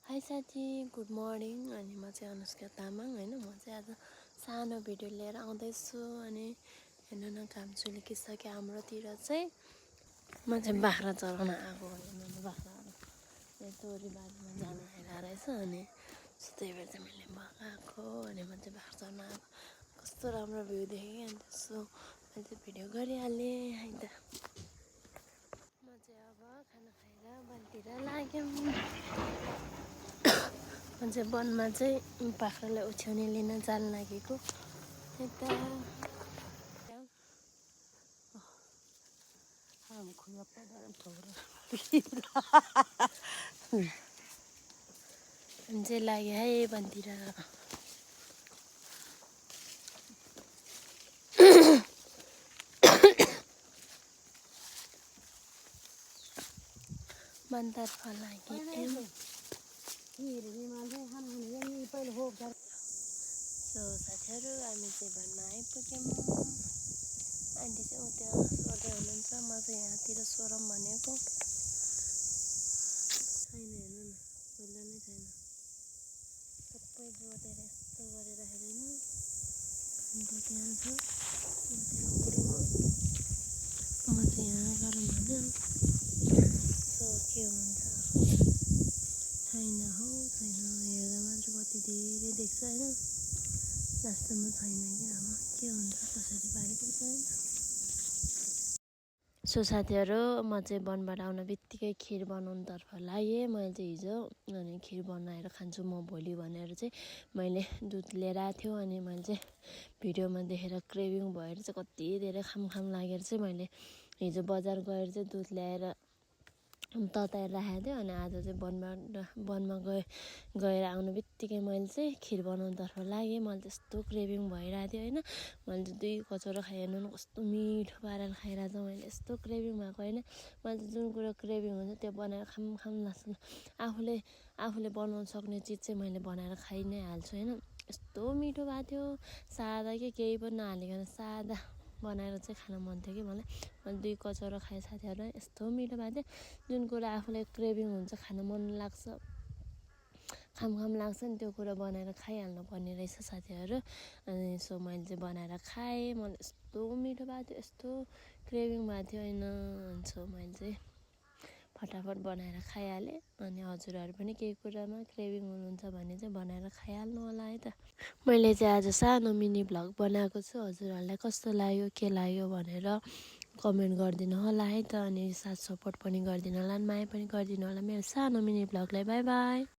High साथी, good morning. अनि म चाहिँ अनुष्का तामाङ होइन। म चाहिँ आज सानो भिडियो लिएर आउँदैछु। अनि हेर्नु न, काम चुलिकिसक्यो हाम्रोतिर चाहिँ। म चाहिँ बाख्रा चराउन आएको होइन। मैले बाख्राहरू यहाँ तोरीबारीमा जानु आइरहेछ। अनि त्यही भएर चाहिँ मैले मगाएको। अनि म चाहिँ बाख्रा चराउन आएको। कस्तो राम्रो भ्यू देखेँ। अनि त्यसो मैले चाहिँ भिडियो गरिहालेँ है त। म चाहिँ अब खाना खाएर वनतिर लाग्यौँ। म चाहिँ वनमा चाहिँ बाख्रालाई ओछ्याउने लिन जान लागेको यता। हामी चाहिँ लाग्यो है वनतिर। वनतर्फ लाग्यौँ। सो साथीहरू, हामी चाहिँ वनमा आइपुग्यौँ। आन्टी चाहिँ उता सोध्दै हुनुहुन्छ, म चाहिँ यहाँतिर सोरौँ भनेको। छैन, हेर्नु न, पहिला नै छैन। सबै जोडेर यस्तो गरेर हेर्नु। अन्त त्यहाँ छ, म त्यहाँ पुग्नु। म चाहिँ यहाँ गरौँ भन्यो। सो के हुन्छ, छैन हौ, छैन। हेर्दा मात्र कति धेरै देख्छ होइन। लास्टमा छैन कि अब के हुन्छ, कसरी पारेको छैन। सो साथीहरू, म चाहिँ वनबाट आउन बित्तिकै खिर बनाउनुतर्फ लागेँ मैले चाहिँ हिजो। अनि खिर बनाएर खान्छु म भोलि भनेर चाहिँ मैले दुध लिएर आएको थियो। अनि मैले चाहिँ भिडियोमा देखेर क्रेभिङ भएर चाहिँ कति धेरै खाम लागेर चाहिँ मैले हिजो बजार गएर चाहिँ दुध ल्याएर तताएर राखेको थियो। अनि आज चाहिँ वनमा गएर आउनु बित्तिकै मैले चाहिँ खिर बनाउनुतर्फ लागेँ। मैले त्यस्तो क्रेभिङ भइरहेको थियो होइन। मैले चाहिँ 2 कचौरा खाएँ। हेर्नु न कस्तो मिठो पारेर खाइरहेको छ। मैले यस्तो क्रेभिङ भएको होइन। मैले चाहिँ जुन कुरो क्रेभिङ हुन्छ त्यो बनाएर खाम लाग्छ। आफूले बनाउनु सक्ने चिज चाहिँ मैले बनाएर खाइ नै हाल्छु होइन। यस्तो मिठो भएको थियो। सादा के केही पनि नहालिकन सादा बनाएर चाहिँ खान मन थियो कि मलाई। मैले 2 कचौरा खाएँ साथीहरू। यस्तो मिठो भएको थियो। जुन कुरा आफूलाई क्रेभिङ हुन्छ, खान मन लाग्छ, खाम लाग्छ नि, त्यो कुरा बनाएर खाइहाल्नु पर्ने रहेछ साथीहरू। अनि सो मैले चाहिँ बनाएर खाएँ। मलाई यस्तो मिठो भएको थियो, यस्तो क्रेभिङ भएको थियो होइन। अनि सो मैले चाहिँ फटाफट बनाएर खाइहालेँ। अनि हजुरहरू पनि केही कुरामा क्रेभिङ हुनुहुन्छ भने चाहिँ बनाएर खाइहाल्नु होला है त। मैले चाहिँ आज सानो मिनी भ्लग बनाएको छु। हजुरहरूलाई कस्तो लाग्यो, के लाग्यो भनेर कमेन्ट गरिदिनु होला है त। अनि साथ सपोर्ट पनि गरिदिनु होला, माया पनि गरिदिनु होला मेरो सानो मिनी भ्लगलाई। By by.